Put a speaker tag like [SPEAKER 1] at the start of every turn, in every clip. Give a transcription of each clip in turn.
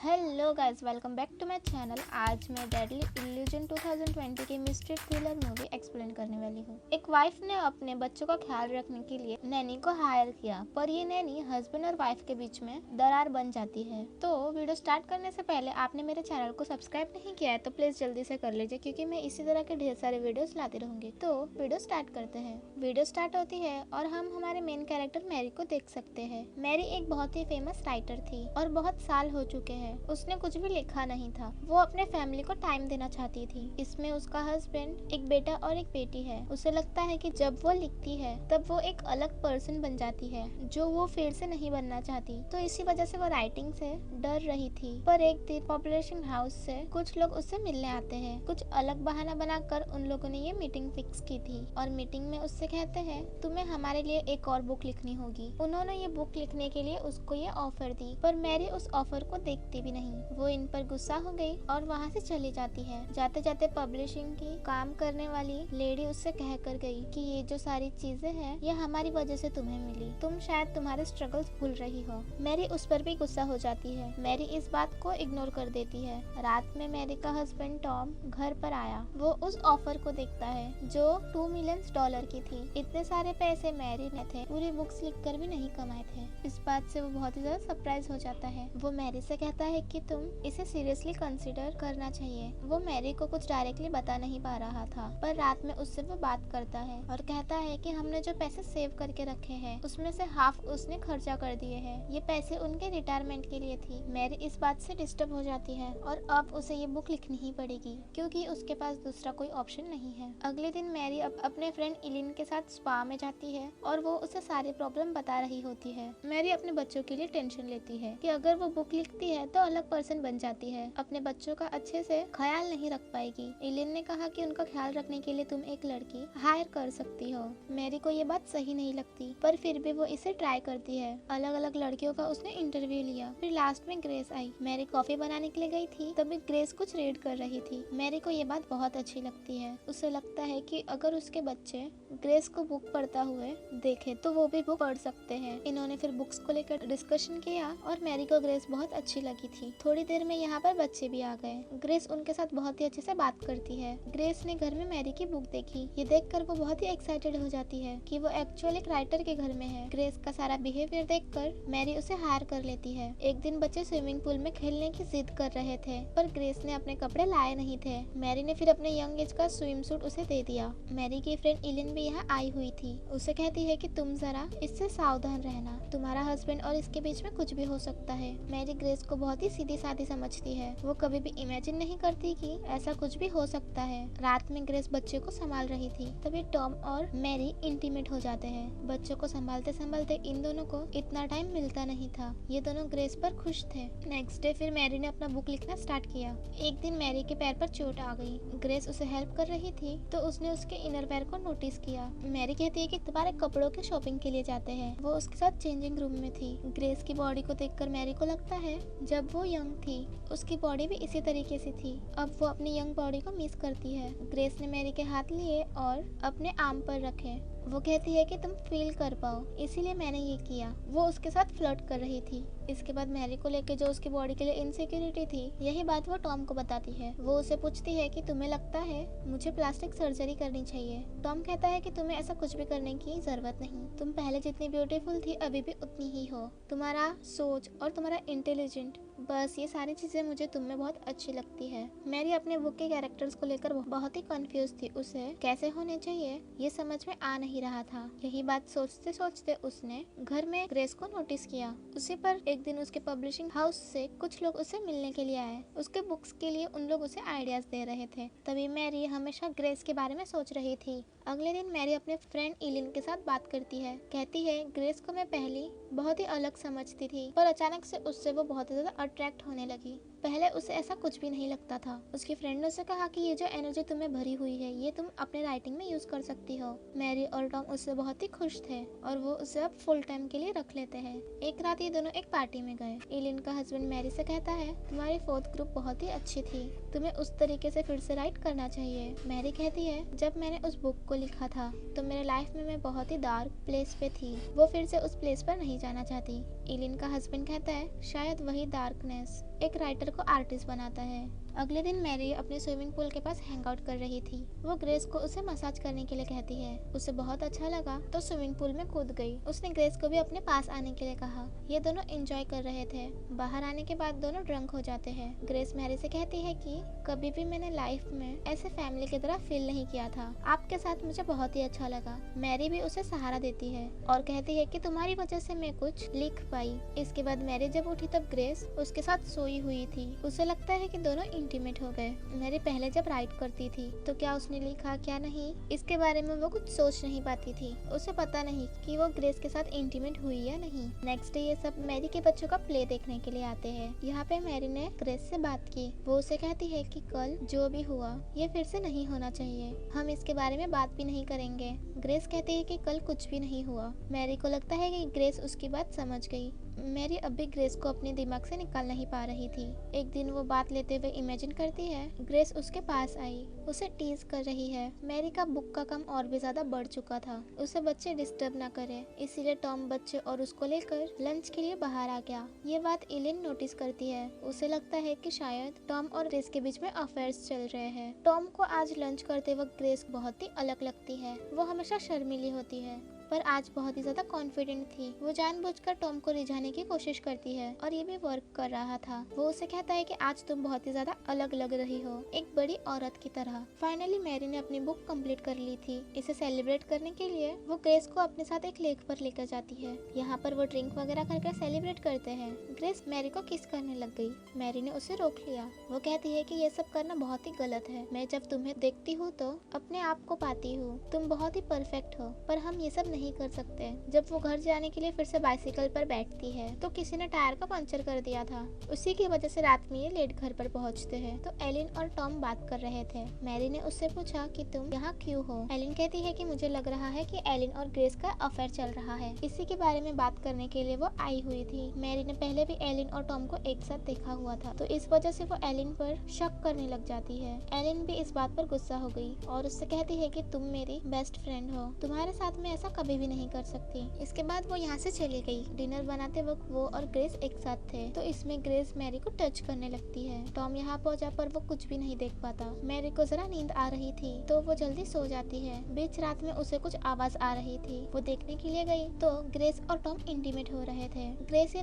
[SPEAKER 1] Hello guys, welcome back to my channel. आज मैं deadly illusion 2020 की मिस्ट्री थ्रिलर मूवी एक्सप्लेन करने वाली हूँ। एक वाइफ ने अपने बच्चों का ख्याल रखने के लिए नैनी को हायर किया, पर ये नैनी हस्बैंड और वाइफ के बीच में दरार बन जाती है। तो वीडियो स्टार्ट करने से पहले आपने मेरे चैनल को सब्सक्राइब नहीं किया है तो प्लीज जल्दी से कर लीजिए, क्योंकि मैं इसी तरह के ढेर सारे वीडियोस लाती रहूंगी। तो वीडियो स्टार्ट करते हैं। वीडियो स्टार्ट होती है और हम हमारे मेन कैरेक्टर मैरी को देख सकते हैं। मैरी एक बहुत ही फेमस राइटर थी और बहुत साल हो चुके हैं उसने कुछ भी लिखा नहीं था। वो अपने फैमिली को टाइम देना चाहती थी। इसमें उसका हस्बैंड, एक बेटा और एक बेटी है। उसे लगता है कि जब वो लिखती है तब वो एक अलग पर्सन बन जाती है, जो वो फिर से नहीं बनना चाहती। तो इसी वजह से वो राइटिंग से डर रही थी। पर एक दिन पॉपुलेशन हाउस से कुछ लोग उससे मिलने आते हैं। कुछ अलग बहाना बनाकर उन लोगों ने ये मीटिंग फिक्स की थी और मीटिंग में उससे कहते हैं तुम्हें हमारे लिए एक और बुक लिखनी होगी। उन्होंने ये बुक लिखने के लिए उसको ये ऑफर दी, पर मैरी उस ऑफर को देखती भी नहीं। वो इन पर गुस्सा हो गई और वहाँ से चली जाती है। जाते जाते पब्लिशिंग की काम करने वाली लेडी उससे कह कर गई कि ये जो सारी चीजें हैं ये हमारी वजह से तुम्हें मिली, तुम शायद तुम्हारे स्ट्रगल्स भूल रही हो। मैरी उस पर भी गुस्सा हो जाती है। मैरी इस बात को इग्नोर कर देती है। रात में मैरी का हस्बैंड टॉम घर पर आया। वो उस ऑफर को देखता है जो $2 मिलियन की थी। इतने सारे पैसे मैरी ने थे पूरी बुक्स लिखकर भी नहीं कमाए थे। इस बात से वो बहुत ही ज्यादा सरप्राइज हो जाता है। वो मैरी से कहता है कि तुम इसे सीरियसली कंसीडर करना चाहिए। वो मैरी को कुछ डायरेक्टली बता नहीं पा रहा था, पर रात में उससे वो बात करता है और कहता है कि हमने जो पैसे सेव करके रखे हैं उसमें से हाफ उसने खर्चा कर दिए हैं। ये पैसे उनके रिटायरमेंट के लिए थी। मैरी इस बात से डिस्टर्ब हो जाती है और अब उसे ये बुक लिखनी ही पड़ेगी, क्योंकि उसके पास दूसरा कोई ऑप्शन नहीं है। अगले दिन मैरी अपने फ्रेंड इलिन के साथ स्पा में जाती है और वो उसे सारी प्रॉब्लम बता रही होती है। मैरी अपने बच्चों के लिए टेंशन लेती है कि अगर वो बुक लिखती है तो अलग पर्सन बन जाती है, अपने बच्चों का अच्छे से ख्याल नहीं रख पाएगी। इलिन ने कहा कि उनका ख्याल रखने के लिए तुम एक लड़की हायर कर सकती हो। मैरी को ये बात सही नहीं लगती, पर फिर भी वो इसे ट्राई करती है। अलग अलग लड़कियों का उसने इंटरव्यू लिया। फिर लास्ट में ग्रेस आई। मैरी कॉफी बनाने के लिए गई थी, तभी ग्रेस कुछ रीड कर रही थी। मैरी को ये बात बहुत अच्छी लगती है। उसे लगता है कि अगर उसके बच्चे ग्रेस को बुक पढ़ता हुए देखे तो वो भी बुक पढ़ सकते हैं। इन्होंने फिर बुक्स को लेकर डिस्कशन किया और मैरी को ग्रेस बहुत अच्छी लगी थी। थोड़ी देर में यहाँ पर बच्चे भी आ गए। ग्रेस उनके साथ बहुत ही अच्छे से बात करती है। ग्रेस ने घर में मैरी की बुक देखी। ये देखकर वो बहुत ही एक्साइटेड हो जाती है कि वो एक्चुअली एक राइटर के घर में है। ग्रेस का सारा बिहेवियर देखकर मैरी उसे हायर कर लेती है। एक दिन बच्चे स्विमिंग पूल में खेलने की जिद कर रहे थे, पर ग्रेस ने अपने कपड़े लाए नहीं थे। मैरी ने फिर अपने यंग एज का स्विम सूट उसे दे दिया। मैरी की फ्रेंड इलिन भी यहाँ आई हुई थी। उसे कहती है कि तुम जरा इससे सावधान रहना, तुम्हारा हस्बैंड और इसके बीच में कुछ भी हो सकता है। मैरी ग्रेस को बहुत ही सीधी सादी समझती है। वो कभी भी इमेजिन नहीं करती कि ऐसा कुछ भी हो सकता है। रात में ग्रेस बच्चे को संभाल रही थी, तभी टॉम और मैरी इंटीमेट हो जाते हैं। बच्चों को संभालते संभालते इन दोनों को इतना टाइम मिलता नहीं था। ये दोनों ग्रेस पर खुश थे। नेक्स्ट डे फिर मैरी ने अपना बुक लिखना स्टार्ट किया। एक दिन मैरी के पैर पर चोट आ गई। ग्रेस उसे हेल्प कर रही थी तो उसने उसके इनर पैर को नोटिस किया। मैरी कहती है कि तुम्हारे कपड़ों के शॉपिंग के लिए जाते हैं। वो उसके साथ चेंजिंग रूम में थी। ग्रेस की बॉडी को देखकर मैरी को लगता है जब वो यंग थी उसकी बॉडी भी इसी तरीके से थी। अब वो अपनी यंग बॉडी को मिस करती है। ग्रेस ने मैरी के हाथ लिए और अपने आर्म पर रखे। वो कहती है कि तुम फील कर पाओ, इसीलिए मैंने ये किया। वो उसके साथ फ्लर्ट कर रही थी। इसके बाद मैरी को लेकर जो उसकी बॉडी के लिए इनसिक्योरिटी थी, यही बात वो टॉम को बताती है। वो उसे पूछती है कि तुम्हें लगता है मुझे प्लास्टिक सर्जरी करनी चाहिए। टॉम कहता है कि तुम्हें ऐसा कुछ भी करने की जरूरत नहीं, तुम पहले जितनी ब्यूटीफुल थी अभी भी उतनी ही हो। तुम्हारा सोच और तुम्हारा इंटेलिजेंट, बस ये सारी चीजें मुझे तुम में बहुत अच्छी लगती है। मैरी अपने बुक के कैरेक्टर्स को लेकर बहुत ही कंफ्यूज थी। उसे कैसे होने चाहिए ये समझ में आ नहीं रहा था। यही बात सोचते सोचते उसने घर में ग्रेस को नोटिस किया। उसी पर एक दिन उसके पब्लिशिंग हाउस से कुछ लोग उसे मिलने के लिए आए। उसके बुक्स के लिए उन लोग उसे आइडियाज दे रहे थे। तभी मैरी हमेशा ग्रेस के बारे में सोच रही थी। अगले दिन मैरी अपने फ्रेंड इलिन के साथ बात करती है। कहती है ग्रेस को मैं पहले बहुत ही अलग समझती थी, पर अचानक से उससे वो बहुत ही ज्यादा अट्रैक्ट होने लगी। पहले उसे ऐसा कुछ भी नहीं लगता था। उसकी फ्रेंड ने उसे कहा कि ये जो एनर्जी तुम्हें भरी हुई है ये तुम अपने राइटिंग में यूज कर सकती हो। मैरी और टॉम उससे बहुत ही खुश थे और वो उसे अब फुल टाइम के लिए रख लेते हैं। एक रात ये दोनों एक पार्टी में गए। इलिन का हस्बैंड मैरी से कहता है तुम्हारी फोर्थ ग्रुप बहुत ही अच्छी थी, तुम्हें उस तरीके से फिर से राइट करना चाहिए। मैरी कहती है जब मैंने उस बुक को लिखा था तो मेरे लाइफ में मैं बहुत ही डार्क प्लेस पे थी, वो फिर से उस प्लेस पर नहीं जाना चाहती। एलिन का हस्बैंड कहता है शायद वही डार्कनेस एक राइटर को आर्टिस्ट बनाता है। अगले दिन मैरी अपने स्विमिंग पूल के पास हैंग आउट कर रही थी। वो ग्रेस को उसे मसाज करने के लिए कहती है। उसे बहुत अच्छा लगा तो स्विमिंग पूल में कूद गई। उसने ग्रेस को भी अपने पास आने के लिए कहा। ये दोनों एंजॉय कर रहे थे। बाहर आने के बाद दोनों ड्रंक हो जाते हैं। ग्रेस मैरी से कहती है कि कभी भी मैंने लाइफ में ऐसे फैमिली की तरह फील नहीं किया था। आपके साथ मुझे बहुत ही अच्छा लगा। मैरी भी उसे सहारा देती है और कहती है कि तुम्हारी वजह से मैं कुछ लिख पाई। इसके बाद मैरी जब उठी तब ग्रेस उसके साथ सोई हुई थी। उसे लगता है कि दोनों इंटीमेट हो गए। मैरी पहले जब राइट करती थी तो क्या उसने लिखा क्या नहीं, इसके बारे में वो कुछ सोच नहीं पाती थी। उसे पता नहीं कि वो ग्रेस के साथ इंटीमेट हुई या नहीं। नेक्स्ट डे ये सब मैरी के बच्चों का प्ले देखने के लिए आते हैं। यहाँ पे मैरी ने ग्रेस से बात की। वो उसे कहती है कि कल जो भी हुआ ये फिर से नहीं होना चाहिए। हम इसके बारे में बात भी नहीं करेंगे। ग्रेस कहती है कि कल कुछ भी नहीं हुआ। मैरी को लगता है कि ग्रेस उसकी बात समझ गई। मैरी अब भी ग्रेस को अपने दिमाग से निकाल नहीं पा रही थी। एक दिन वो बात लेते हुए इमेजिन करती है ग्रेस उसके पास आई, उसे टीज कर रही है। मैरी का बुक का काम और भी ज्यादा बढ़ चुका था। उसे बच्चे डिस्टर्ब ना करे, इसीलिए टॉम बच्चे और उसको लेकर लंच के लिए बाहर आ गया। ये बात एलिन नोटिस करती है। उसे लगता है कि शायद टॉम और ग्रेस के बीच में अफेयर्स चल रहे हैं। टॉम को आज लंच करते वक्त ग्रेस बहुत ही अलग लगती है। वो हमेशा शर्मीली होती है पर आज बहुत ही ज्यादा कॉन्फिडेंट थी। वो जानबूझकर टॉम को रिझाने की कोशिश करती है और ये भी वर्क कर रहा था। वो उसे कहता है कि आज तुम बहुत ही ज्यादा अलग लग रही हो, एक बड़ी औरत की तरह। फाइनली मैरी ने अपनी बुक कंप्लीट कर ली थी। इसे सेलिब्रेट करने के लिए वो ग्रेस को अपने साथ एक लेक पर लेकर जाती है। यहाँ पर वो ड्रिंक वगैरह करके सेलिब्रेट करते हैं। ग्रेस मैरी को किस करने लग गई। मैरी ने उसे रोक लिया। वो कहती है कि ये सब करना बहुत ही गलत है। मैं जब तुम्हें देखती हूँ तो अपने आप को पाती हूँ। तुम बहुत ही परफेक्ट हो पर हम ये सब नहीं कर सकते। जब वो घर जाने के लिए फिर से बाइसिकल पर बैठती है तो किसी ने टायर का पंचर कर दिया था। उसी की वजह से रात में ये लेट घर पर पहुंचते हैं। तो एलिन और टॉम बात कर रहे थे। मैरी ने उससे पूछा कि तुम यहाँ क्यों हो। एलिन कहती है कि मुझे लग रहा है कि एलिन और ग्रेस का अफेयर चल रहा है। इसी के बारे में बात करने के लिए वो आई हुई थी। मैरी ने पहले भी एलिन और टॉम को एक साथ देखा हुआ था तो इस वजह से वो एलिन पर शक करने लग जाती है। एलिन भी इस बात पर गुस्सा हो गई और उससे कहती है कि तुम मेरी बेस्ट फ्रेंड हो, तुम्हारे साथ में ऐसा कभी भी नहीं कर सकती। इसके बाद वो यहाँ से चली गई। डिनर बनाते वक्त वो और ग्रेस एक साथ थे तो इसमें ग्रेस मैरी को टच करने लगती है। टॉम यहाँ पहुँचा पर वो कुछ भी नहीं देख पाता। मैरी को जरा नींद आ रही थी तो वो जल्दी सो जाती है। बीच रात में उसे कुछ आवाज आ रही थी। वो देखने के लिए गई तो ग्रेस और टॉम इंटीमेट हो रहे थे। ग्रेस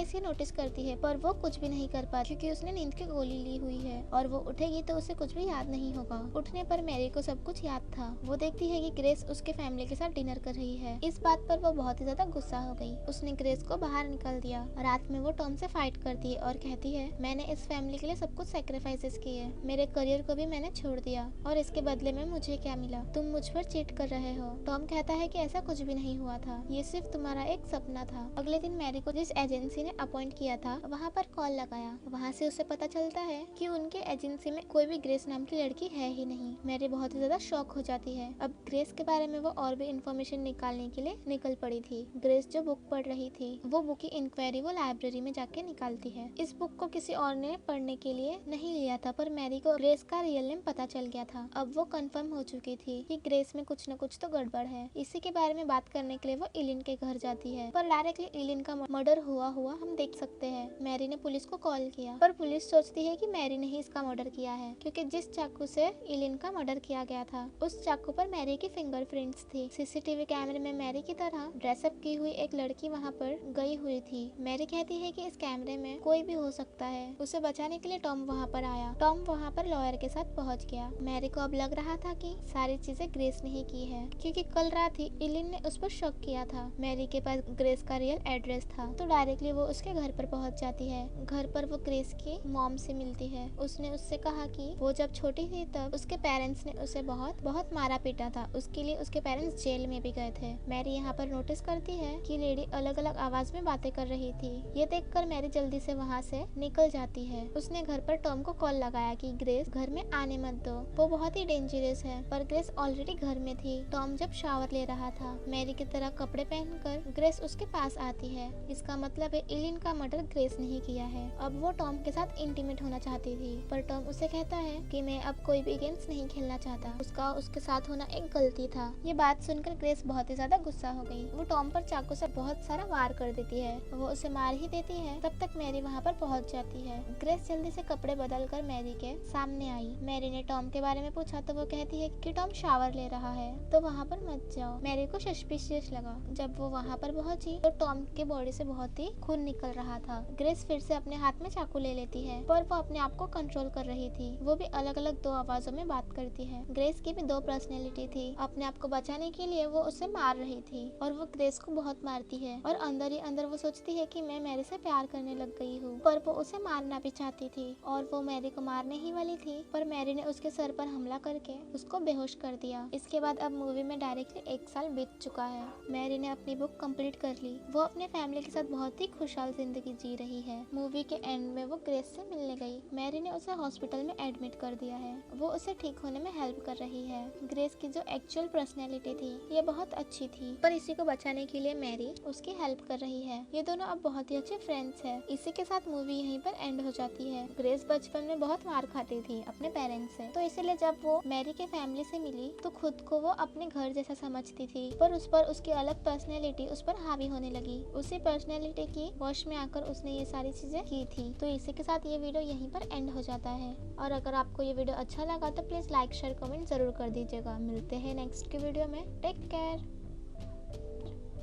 [SPEAKER 1] ये नोटिस करती है पर वो कुछ भी नहीं कर पाती क्योंकि उसने नींद की गोली ली हुई है और वो उठेगी तो उसे कुछ भी याद नहीं होगा। उठने पर मैरी को सब कुछ याद था। वो देखती है कि ग्रेस उसके फैमिली के साथ डिनर कर रही है। इस बात पर वो बहुत ही ज्यादा गुस्सा हो गई। उसने ग्रेस को बाहर निकल दिया। रात में वो टॉम से फाइट करती है और कहती है मैंने इस फैमिली के लिए सब कुछ सैक्रिफाइसेस किए, मेरे करियर को भी मैंने छोड़ दिया और इसके बदले में मुझे क्या मिला, तुम मुझ पर चीट कर रहे हो। टॉम कहता है कि ऐसा कुछ भी नहीं हुआ था, ये सिर्फ तुम्हारा एक सपना था। अगले दिन मैरी को जिस एजेंसी ने अपॉइंट किया था वहाँ पर कॉल लगाया। वहाँ से उसे पता चलता है कि उनके एजेंसी में कोई भी ग्रेस नाम की लड़की है ही नहीं। मैरी बहुत ही ज्यादा शॉक हो जाती है। अब ग्रेस के बारे में वो और भी इंफॉर्मेशन निकालने के लिए निकल पड़ी थी। ग्रेस जो बुक पढ़ रही थी वो बुक की इंक्वायरी वो लाइब्रेरी में जाके निकालती है। इस बुक को किसी और ने पढ़ने के लिए नहीं लिया था पर मैरी को ग्रेस का रियल नेम पता चल गया था। अब वो कंफर्म हो चुकी थी कि ग्रेस में कुछ न कुछ तो गड़बड़ है। इसी के बारे में बात करने के लिए वो एलिन के घर जाती है पर डायरेक्टली एलिन का मर्डर हुआ हम देख सकते हैं। मैरी ने पुलिस को कॉल किया पर पुलिस सोचती है कि मैरी ने ही इसका मर्डर किया है क्योंकि जिस चाकू से एलिन का मर्डर किया गया था उस चाकू पर मैरी की फिंगरप्रिंट्स थी। सीसीटीवी कैमरे में मैरी की तरह ड्रेसअप की हुई एक लड़की वहाँ पर गई हुई थी। मैरी कहती है कि इस कैमरे में कोई भी हो सकता है। उसे बचाने के लिए टॉम वहाँ पर आया। टॉम वहाँ पर लॉयर के साथ पहुँच गया। मैरी को अब लग रहा था कि सारी चीजें ग्रेस ने ही की है क्योंकि कल रात ही एलिन ने उस पर शक किया था। मैरी के पास ग्रेस का रियल एड्रेस था तो डायरेक्टली वो उसके घर पर पहुँच जाती है। घर पर वो ग्रेस की मॉम से मिलती है। उसने उससे कहा कि वो जब छोटी थी तब उसके पेरेंट्स ने उसे बहुत बहुत मारा पीटा था। उसके लिए उसके पेरेंट्स जेल में भी गए थे। मैरी यहाँ पर नोटिस करती है कि लेडी अलग अलग आवाज में बातें कर रही थी। ये देखकर मैरी जल्दी से वहाँ से निकल जाती है। उसने घर पर टॉम को कॉल लगाया कि ग्रेस घर में आने मत दो, वो बहुत ही डेंजरस है। पर ग्रेस ऑलरेडी घर में थी। टॉम जब शावर ले रहा था मैरी की तरह कपड़े पहनकर ग्रेस उसके पास आती है। इसका मतलब है एलिन का मर्डर ग्रेस नहीं किया है। अब वो टॉम के साथ इंटीमेट होना चाहती थी पर टॉम उसे कहता है कि मैं अब कोई भी गेम्स नहीं खेलना चाहता, उसका उसके साथ होना एक गलती था। ये बात सुनकर ग्रेस बहुत ही ज्यादा गुस्सा हो गई। वो टॉम पर चाकू से बहुत सारा वार कर देती है। वो उसे मार ही देती है। तब तक मैरी वहाँ पर पहुँच जाती है। ग्रेस जल्दी से कपड़े बदल कर मैरी के सामने आई। मैरी ने टॉम के बारे में पूछा तो वो कहती है कि टॉम शावर ले रहा है, तो वहाँ पर मत जाओ। मैरी को सस्पिशियस लगा। जब वो वहाँ पर पहुंची तो टॉम के बॉडी से बहुत ही खून निकल रहा था। ग्रेस फिर से अपने हाथ में चाकू ले लेती है, पर वो अपने आप को कंट्रोल कर रही थी। वो भी अलग अलग दो आवाजों में बात करती है। ग्रेस की भी दो पर्सनैलिटी थी। अपने आप को बचाने के लिए वो उसे मार रही थी और वो ग्रेस को बहुत मारती है और अंदर ही अंदर वो सोचती है कि मैं मैरी से प्यार करने लग गई हूँ। पर वो उसे मारना भी चाहती थी और वो मैरी को मारने ही वाली थी, पर मैरी ने उसके सर पर हमला करके उसको बेहोश कर दिया। इसके बाद अब मूवी में डायरेक्टली 1 साल बीत चुका है। मैरी ने अपनी बुक कंप्लीट कर ली। वो अपने फैमिली के साथ बहुत ही खुशहाल जिंदगी जी रही है। मूवी के एंड में वो ग्रेस से मिलने गई। मैरी ने उसे हॉस्पिटल में एडमिट कर दिया है। वो उसे ठीक होने में हेल्प कर रही है। ग्रेस की जो एक्चुअल पर्सनैलिटी थी ये बहुत अच्छी थी, पर इसी को बचाने के लिए मैरी उसकी हेल्प कर रही है। ये दोनों अब बहुत ही अच्छे फ्रेंड्स हैं। इसी के साथ मूवी यहीं पर एंड हो जाती है। ग्रेस बचपन में बहुत मार खाती थी अपने पेरेंट्स से, तो इसीलिए जब वो मैरी के फैमिली से मिली तो खुद को वो अपने घर जैसा समझती थी, पर उस पर उसकी अलग पर्सनैलिटी उस पर हावी होने लगी। उसी पर्सनैलिटी की वश में आकर उसने ये सारी चीजें की थी। तो इसी के साथ ये वीडियो यहीं पर एंड हो जाता है। और अगर आपको ये वीडियो अच्छा लगा तो प्लीज लाइक शेयर कमेंट जरूर कर दीजिएगा। मिलते हैं नेक्स्ट की वीडियो में। Take care.